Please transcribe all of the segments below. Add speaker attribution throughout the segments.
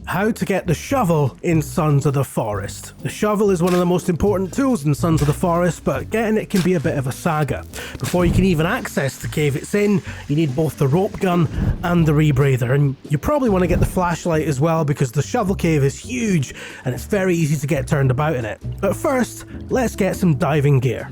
Speaker 1: How to get the shovel in Sons of the Forest. The shovel is one of the most important tools in Sons of the Forest, but getting it can be a bit of a saga. Before you can even access the cave it's in, you need both the rope gun and the rebreather, and you probably want to get the flashlight as well because the shovel cave is huge and it's very easy to get turned about in it. But first, let's get some diving gear.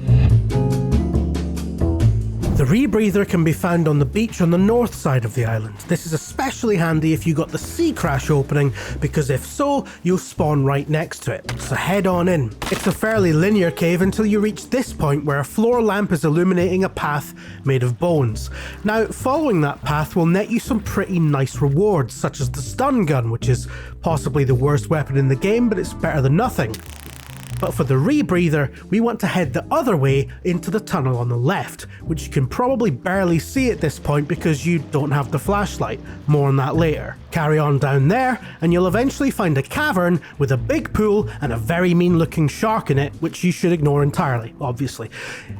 Speaker 1: The rebreather can be found on the beach on the north side of the island. This is especially handy if you got the sea crash opening, because if so, you'll spawn right next to it. So head on in. It's a fairly linear cave until you reach this point where a floor lamp is illuminating a path made of bones. Now, following that path will net you some pretty nice rewards, such as the stun gun, which is possibly the worst weapon in the game, but it's better than nothing. But for the rebreather, we want to head the other way into the tunnel on the left, which you can probably barely see at this point because you don't have the flashlight. More on that later. Carry on down there and you'll eventually find a cavern with a big pool and a very mean looking shark in it, which you should ignore entirely, obviously.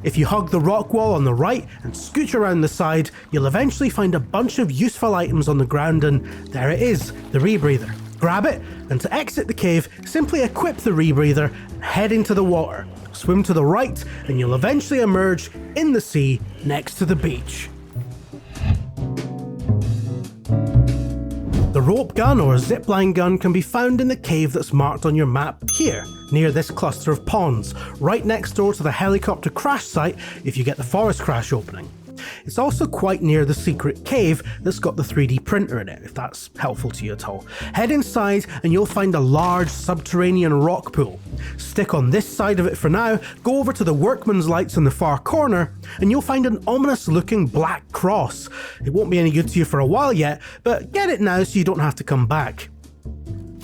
Speaker 1: If you hug the rock wall on the right and scooch around the side, you'll eventually find a bunch of useful items on the ground, and there it is, the rebreather. Grab it, and to exit the cave, simply equip the rebreather and head into the water. Swim to the right, and you'll eventually emerge in the sea next to the beach. The rope gun or zipline gun can be found in the cave that's marked on your map here, near this cluster of ponds, right next door to the helicopter crash site if you get the forest crash opening. It's also quite near the secret cave that's got the 3D printer in it, if that's helpful to you at all. Head inside and you'll find a large subterranean rock pool. Stick on this side of it for now, go over to the workman's lights in the far corner, and you'll find an ominous looking black cross. It won't be any good to you for a while yet, but get it now so you don't have to come back.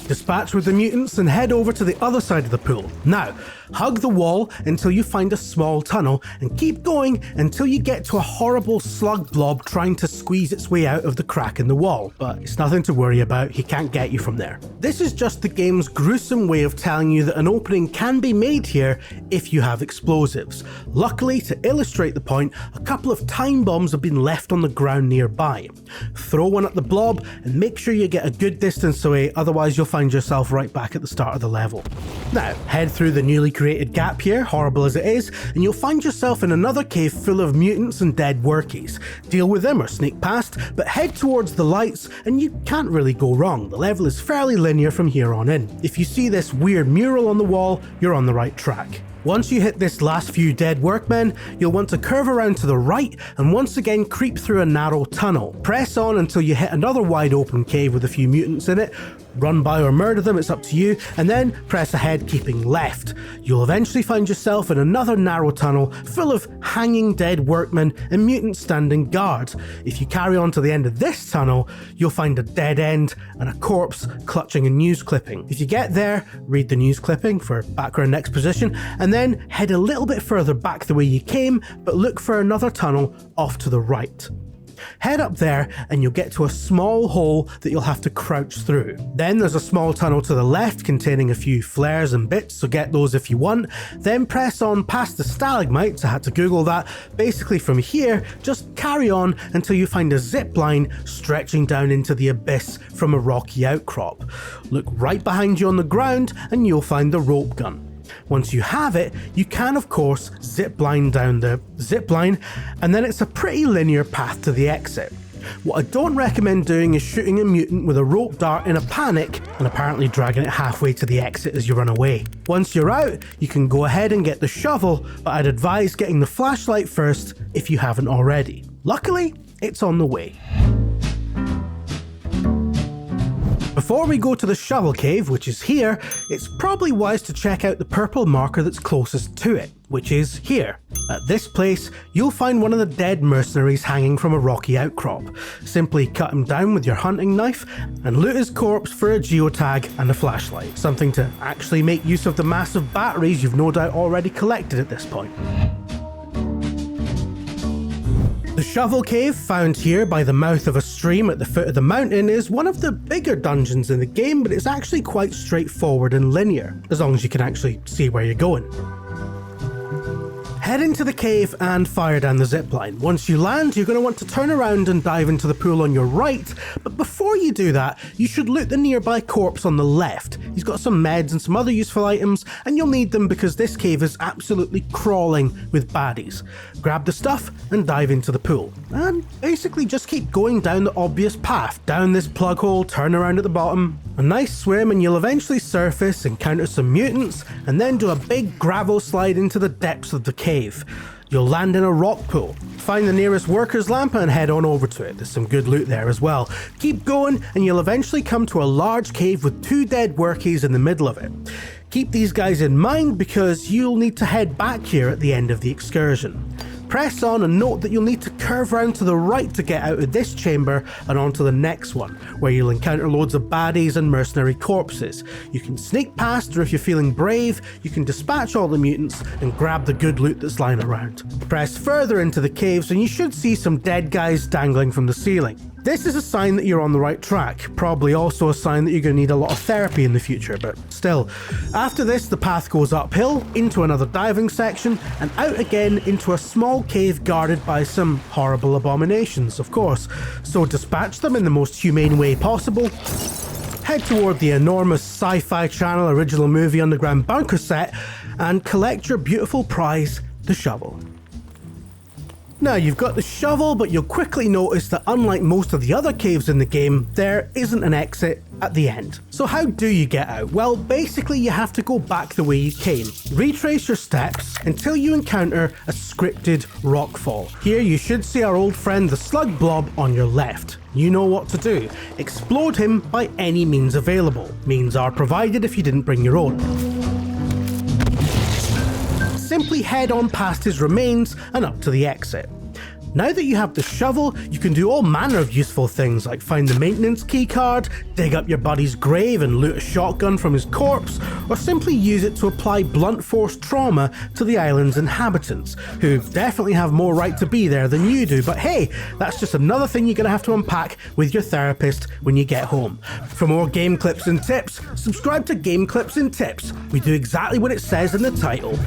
Speaker 1: Dispatch with the mutants and head over to the other side of the pool. Now, hug the wall until you find a small tunnel and keep going until you get to a horrible slug blob trying to squeeze its way out of the crack in the wall, but it's nothing to worry about, he can't get you from there. This is just the game's gruesome way of telling you that an opening can be made here if you have explosives. Luckily, to illustrate the point, a couple of time bombs have been left on the ground nearby. Throw one at the blob and make sure you get a good distance away, otherwise you'll find yourself right back at the start of the level. Now, head through the newly created gap here, horrible as it is, and you'll find yourself in another cave full of mutants and dead workies. Deal with them or sneak past, but head towards the lights and you can't really go wrong. The level is fairly linear from here on in. If you see this weird mural on the wall, you're on the right track. Once you hit this last few dead workmen, you'll want to curve around to the right and once again creep through a narrow tunnel. Press on until you hit another wide open cave with a few mutants in it. Run by or murder them, it's up to you, and then press ahead keeping left. You'll eventually find yourself in another narrow tunnel full of hanging dead workmen and mutants standing guard. If you carry on to the end of this tunnel, you'll find a dead end and a corpse clutching a news clipping. If you get there, read the news clipping for background exposition, and then head a little bit further back the way you came, but look for another tunnel off to the right. Head up there and you'll get to a small hole that you'll have to crouch through. Then there's a small tunnel to the left containing a few flares and bits, so get those if you want. Then press on past the stalagmites, I had to Google that. Basically from here, just carry on until you find a zip line stretching down into the abyss from a rocky outcrop. Look right behind you on the ground and you'll find the rope gun. Once you have it, you can of course zipline down the zipline, and then it's a pretty linear path to the exit. What I don't recommend doing is shooting a mutant with a rope dart in a panic and apparently dragging it halfway to the exit as you run away. Once you're out, you can go ahead and get the shovel, but I'd advise getting the flashlight first if you haven't already. Luckily, it's on the way. Before we go to the shovel cave, which is here, it's probably wise to check out the purple marker that's closest to it, which is here. At this place, you'll find one of the dead mercenaries hanging from a rocky outcrop. Simply cut him down with your hunting knife and loot his corpse for a geotag and a flashlight, something to actually make use of the massive batteries you've no doubt already collected at this point. The shovel cave, found here by the mouth of a stream at the foot of the mountain, is one of the bigger dungeons in the game, but it's actually quite straightforward and linear, as long as you can actually see where you're going. Head into the cave and fire down the zipline. Once you land, you're going to want to turn around and dive into the pool on your right, but before you do that, you should loot the nearby corpse on the left. He's got some meds and some other useful items, and you'll need them because this cave is absolutely crawling with baddies. Grab the stuff and dive into the pool. And basically just keep going down the obvious path, down this plug hole, turn around at the bottom. A nice swim and you'll eventually surface, encounter some mutants, and then do a big gravel slide into the depths of the cave. You'll land in a rock pool. Find the nearest worker's lamp and head on over to it. There's some good loot there as well. Keep going and you'll eventually come to a large cave with 2 dead workies in the middle of it. Keep these guys in mind because you'll need to head back here at the end of the excursion. Press on and note that you'll need to curve round to the right to get out of this chamber and onto the next one, where you'll encounter loads of baddies and mercenary corpses. You can sneak past, or if you're feeling brave, you can dispatch all the mutants and grab the good loot that's lying around. Press further into the caves and you should see some dead guys dangling from the ceiling. This is a sign that you're on the right track, probably also a sign that you're going to need a lot of therapy in the future, but still. After this, the path goes uphill, into another diving section, and out again into a small cave guarded by some horrible abominations, of course. So dispatch them in the most humane way possible. Head toward the enormous Sci-Fi Channel original movie underground bunker set, and collect your beautiful prize, the shovel. Now you've got the shovel, but you'll quickly notice that unlike most of the other caves in the game, there isn't an exit at the end. So how do you get out? Well, basically you have to go back the way you came. Retrace your steps until you encounter a scripted rockfall. Here you should see our old friend the slug blob on your left. You know what to do. Explode him by any means available. Means are provided if you didn't bring your own. Simply head on past his remains and up to the exit. Now that you have the shovel, you can do all manner of useful things like find the maintenance keycard, dig up your buddy's grave and loot a shotgun from his corpse, or simply use it to apply blunt force trauma to the island's inhabitants, who definitely have more right to be there than you do, but hey, that's just another thing you're going to have to unpack with your therapist when you get home. For more game clips and tips, subscribe to Game Clips and Tips. We do exactly what it says in the title.